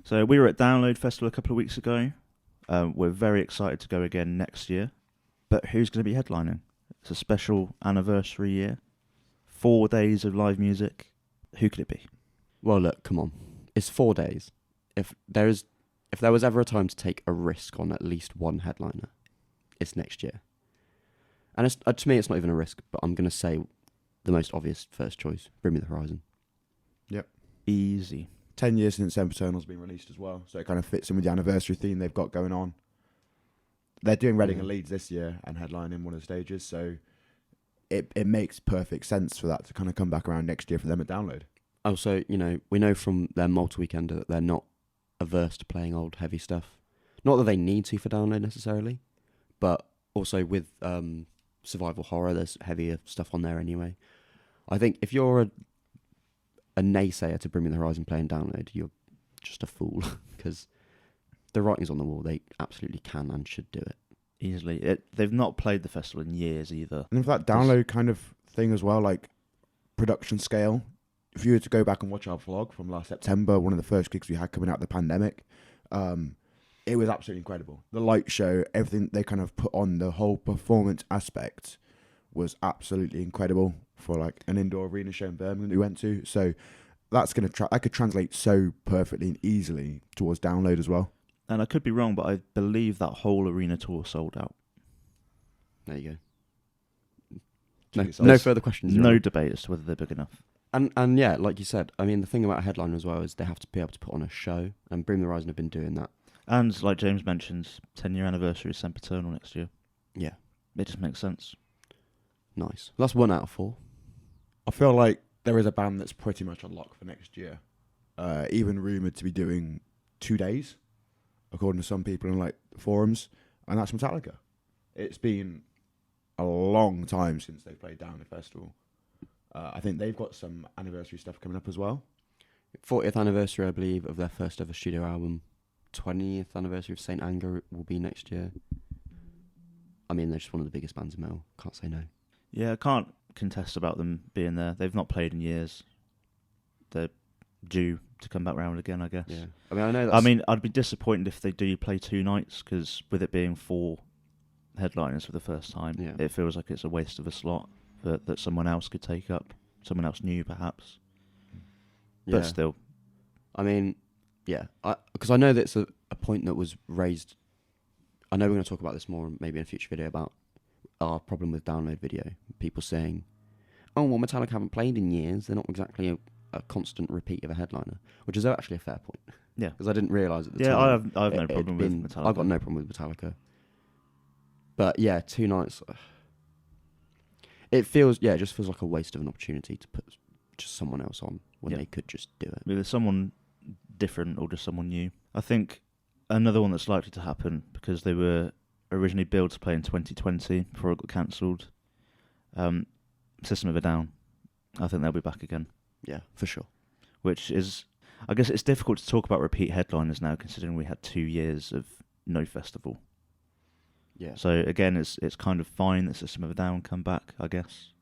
So we were at Download Festival a couple of weeks ago. We're very excited to go again next year. But who's going to be headlining? It's a special anniversary year. 4 days of live music. Who could it be? Well, look, come on. It's 4 days. If there was ever a time to take a risk on at least one headliner, it's next year. And to me, it's not even a risk, but I'm going to say the most obvious first choice, Bring Me the Horizon. Yep. Easy. 10 years since Eternal's been released as well, so it kind of fits in with the anniversary theme they've got going on. They're doing Reading and Leeds this year and headlining one of the stages, so it makes perfect sense for that to kind of come back around next year for them at Download. Also, we know from their multi-weekender that they're not averse to playing old heavy stuff. Not that they need to for Download necessarily, but also with survival horror, there's heavier stuff on there anyway. I think if you're a naysayer to Bring Me the Horizon playing Download, you're just a fool, because the writing's on the wall. They absolutely can and should do it. Easily. They've not played the festival in years either. And for that Download kind of thing as well, like production scale, if you were to go back and watch our vlog from last September, one of the first gigs we had coming out of the pandemic, it was absolutely incredible. The light show, everything they kind of put on, the whole performance aspect was absolutely incredible for like an indoor arena show in Birmingham that we went to. So that's going to that could translate so perfectly and easily towards Download as well. And I could be wrong, but I believe that whole arena tour sold out. There you go. No further questions. No debate as to whether they're big enough. And yeah, like you said, I mean, the thing about a headliner as well is they have to be able to put on a show, and Bring Me the Horizon have been doing that. And like James mentioned, 10-year anniversary of Sempiternal next year. Yeah. It just makes sense. Nice. That's 1 out of 4. I feel like there is a band that's pretty much on lock for next year. Even rumoured to be doing 2 days, according to some people in like forums, and that's Metallica. It's been a long time since they played down the festival. I think they've got some anniversary stuff coming up as well. 40th anniversary, I believe, of their first ever studio album. 20th anniversary of Saint Anger will be next year. I mean, they're just one of the biggest bands in metal. Can't say no. Yeah, I can't contest about them being there. They've not played in years. They're due to come back round again, I guess. Yeah. I mean, I'd be disappointed if they do play 2 nights, because with it being 4 headliners for the first time, it feels like it's a waste of a slot that someone else could take up. Someone else new, perhaps. But still. I mean, yeah. Because I know that it's a point that was raised. I know we're going to talk about this more maybe in a future video about our problem with Download video. People saying, oh, well, Metallica haven't played in years. They're not exactly a constant repeat of a headliner, which is actually a fair point. Yeah. Because I didn't realise at the time. Yeah, I have no problem with Metallica. I've got no problem with Metallica. But yeah, 2 nights. It just feels like a waste of an opportunity to put just someone else on when they could just do it. Either someone different or just someone new. I think another one that's likely to happen, because they were originally billed to play in 2020 before it got cancelled, System of a Down. I think they'll be back again. Yeah, for sure. Which is, I guess it's difficult to talk about repeat headliners now, considering we had 2 years of no festival. Yeah. So again, it's kind of fine that System of a Down come back, I guess.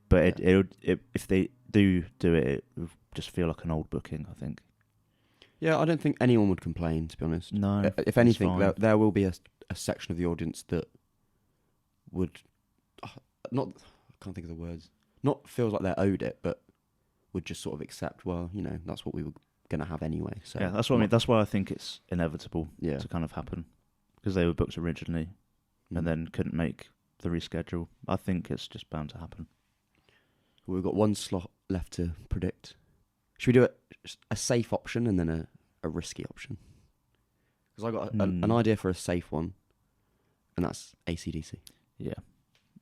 But if they do it, it would just feel like an old booking, I think. Yeah, I don't think anyone would complain, to be honest. No. If anything, there will be a section of the audience that would not. I can't think of the words. Not feels like they're owed it, but would just sort of accept. Well, that's what we were going to have anyway. So yeah, that's what I mean. That's why I think it's inevitable to kind of happen, because they were booked originally and then couldn't make the reschedule. I think it's just bound to happen. We've got 1 slot left to predict. Should we do a safe option and then a risky option? Because I got an idea for a safe one, and that's AC/DC. Yeah.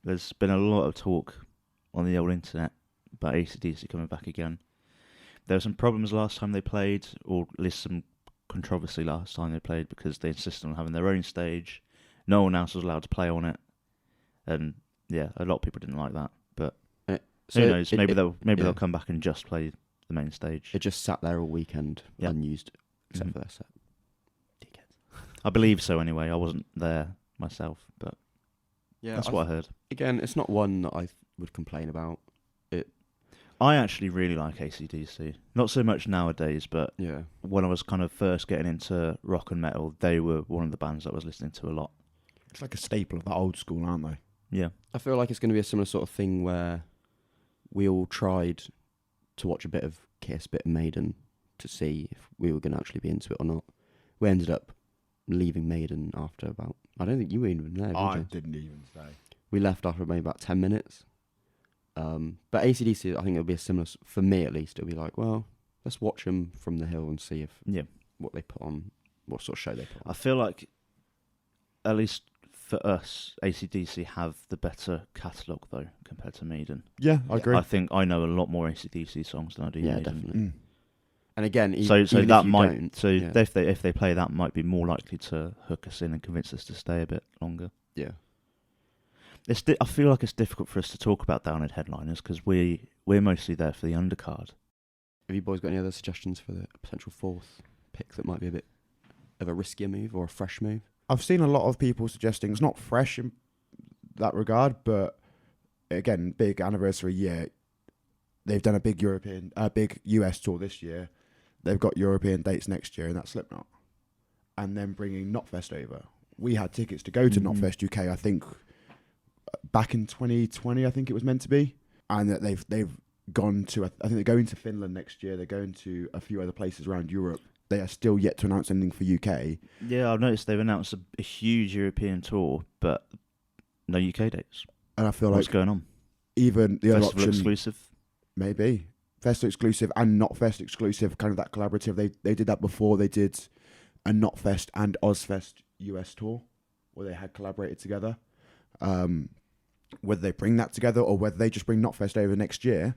There's been a lot of talk on the old internet about AC/DC coming back again. There were some problems last time they played, or at least some controversy last time they played, because they insisted on having their own stage. No one else was allowed to play on it. And yeah, a lot of people didn't like that. But who knows? Maybe they'll come back and just play the main stage. It just sat there all weekend, unused, except for their set. Dickheads. I believe so anyway. I wasn't there myself, but that's what I heard. Again, it's not one that I would complain about. I actually really like AC/DC. Not so much nowadays, but Yeah. when I was kind of first getting into rock and metal, they were one of the bands I was listening to a lot. It's like a staple of that old school, aren't they? Yeah. I feel like it's going to be a similar sort of thing where we all tried to watch a bit of Kiss, bit of Maiden, to see if we were going to actually be into it or not. We ended up leaving Maiden after about... I don't think you were even there, I did you? didn't even say. We left after maybe about 10 minutes. But AC/DC, I think it'll be a similar... For me, at least, it'll be like, well, let's watch them from the hill and see if what they put on, what sort of show they put on. I feel like, at least for us, AC/DC have the better catalogue, though, compared to Maiden. Yeah, I agree. I think I know a lot more AC/DC songs than I do Yeah, Maiden. definitely. Mm. And again, So even that if you might don't, so yeah. if they play that might be more likely to hook us in and convince us to stay a bit longer. Yeah. I feel like it's difficult for us to talk about Download headliners because we're mostly there for the undercard. Have you boys got any other suggestions for the potential fourth pick that might be a bit of a riskier move or a fresh move? I've seen a lot of people suggesting it's not fresh in that regard, but again, big anniversary year. They've done a big big US tour this year. They've got European dates next year, and that's Slipknot. And then bringing Knotfest over. We had tickets to go to Knotfest UK, I think, back in 2020, I think it was meant to be. And that they've gone to, I think they're going to Finland next year. They're going to a few other places around Europe. They are still yet to announce anything for UK. Yeah, I've noticed they've announced a huge European tour, but no UK dates. And I feel What's like going on? even the other Festival option, exclusive? maybe Fest exclusive and Knotfest exclusive, kind of that collaborative. They did that before. They did a Knotfest and Ozfest US tour where they had collaborated together. Whether they bring that together or whether they just bring Knotfest over next year,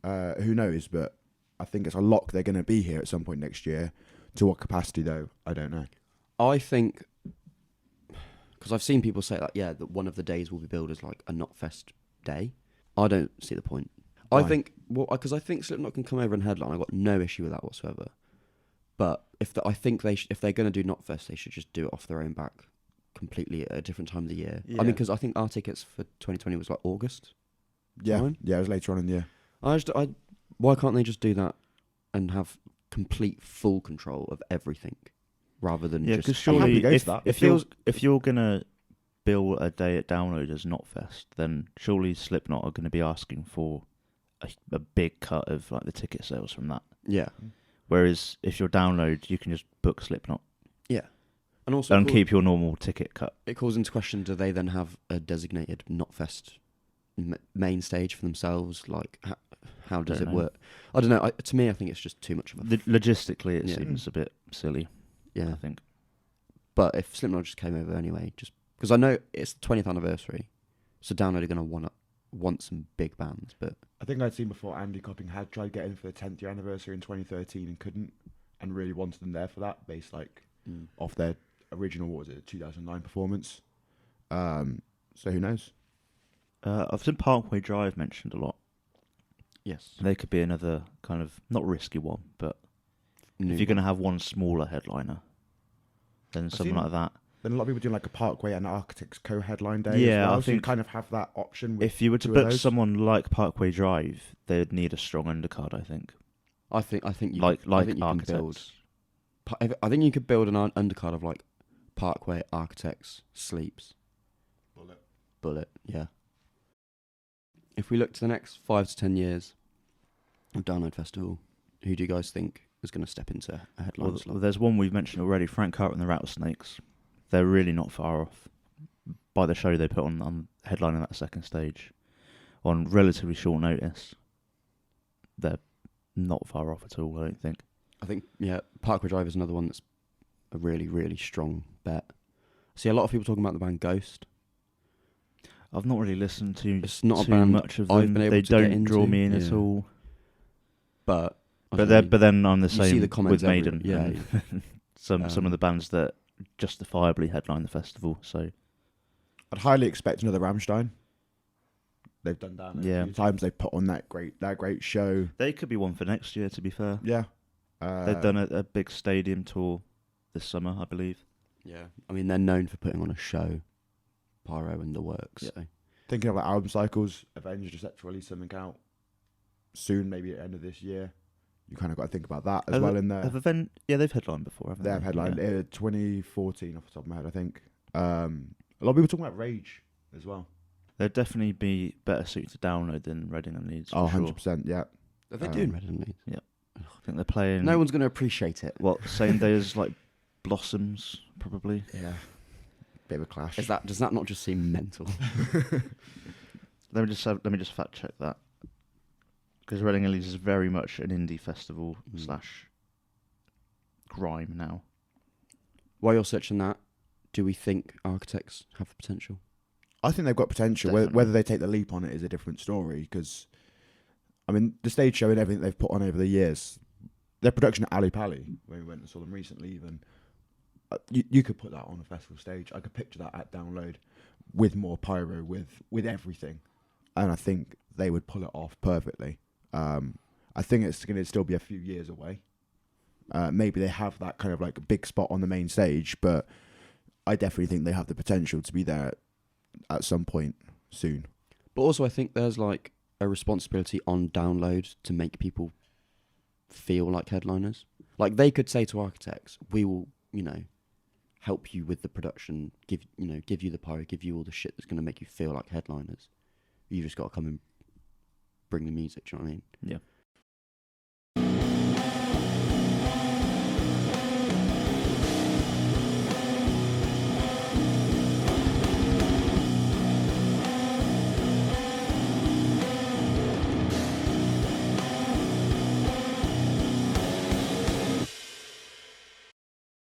who knows? But I think it's a lock they're going to be here at some point next year. To what capacity, though, I don't know. I think, because I've seen people say that one of the days will be billed as like a Knotfest day. I don't see the point. Why? I think, because I think Slipknot can come over and headline. I've got no issue with that whatsoever. But I think if they're going to do Knotfest, they should just do it off their own back, completely at a different time of the year. Yeah. I mean, because I think our tickets for 2020 was like August. Yeah, Fine. yeah, it was later on in the year. Why can't they just do that and have complete full control of everything, rather than Yeah, just... because I'm happy surely to go to that. if you're gonna bill a day at Download as Knotfest, then surely Slipknot are going to be asking for a big cut of like the ticket sales from that. Yeah. Whereas if you're Download, you can just book Slipknot Yeah. And also and keep your normal ticket cut. it calls into question, do they then have a designated Knotfest main stage for themselves? Like, how does Don't it know. work? I don't know. To me, I think it's just too much of a... Logistically, it Yeah. seems a bit silly. yeah. I think. But if Slipknot just came over anyway, just... Because I know it's the 20th anniversary, so Download are going to want some big bands, but... I think I'd seen before Andy Copping had tried getting for the 10th year anniversary in 2013 and couldn't, and really wanted them there for that, based like off their original, what was it, 2009 performance. So who knows? I've seen Parkway Drive mentioned a lot. Yes. They could be another kind of not risky one, but if you're going to have one smaller headliner, then something seen- like that. Then a lot of people doing like a Parkway and Architects co-headline day. Yeah, as well, I so you think kind of have that option. With If you were to two of book those. someone like Parkway Drive, they'd need a strong undercard, I think. I think you Like I think you can build... Architects. I think you could build an undercard of like Parkway, Architects, Sleeps, Bullet, yeah. If we look to the next 5 to 10 years of Download Festival, who do you guys think is going to step into a headline Well, slot? there's one we've mentioned already, Frank Carter and the Rattlesnakes. They're really not far off by the show they put on headlining that second stage on relatively short notice. They're not far off at all, I don't think. I think, yeah, Parkway Drive is another one that's a really, really strong bet. I see a lot of people talking about the band Ghost. I've not really listened to It's not a too band much of I've them. been able They to get don't draw into, me in at yeah. all. But But then I'm the you see same the comments with Maiden. yeah. and some of the bands that justifiably headline the festival. So I'd highly expect another Rammstein. They've done that a few times. They put on that great show. they could be one for next year. To be fair, Yeah, they've done a big stadium tour this summer, I believe. Yeah, I mean, they're known for putting on a show, Pyro and the works. Yeah. So. Thinking about album cycles, Avenged just had to release something out soon, maybe at the end of this year. You kind of got to think about that as Have well they- in there. they've headlined before, haven't They they? have headlined Yeah. 2014 off the top of my head, I think. A lot of people talking about Rage as well. They'd definitely be better suited to download than Reading and Leeds. Oh, for sure. 100%, yeah. Are they Um, doing Red and Leeds? I think they're playing. No one's going to appreciate it. What, same day as like Blossoms, probably. Yeah. Bit of a clash. Does that not just seem mental? Let me just fact check that, because Reading and Leeds is very much an indie festival / grime now. While you're searching that, do we think Architects have the potential? I think they've got potential. Definitely. Whether they take the leap on it is a different story. Because, I mean, the stage show and everything they've put on over the years, their production at Ali Pali, when we went and saw them recently, even you could put that on a festival stage. I could picture that at Download with more pyro, with everything, and I think they would pull it off perfectly. I think it's going to still be a few years away. Maybe they have that kind of like big spot on the main stage, but I definitely think they have the potential to be there at some point soon. But also, I think there's like a responsibility on Download to make people feel like headliners. Like they could say to Architects, "We will, help you with the production, give you the pyro, give you all the shit that's going to make you feel like headliners. You just got to come and bring the music." Do you know what I mean? Yeah.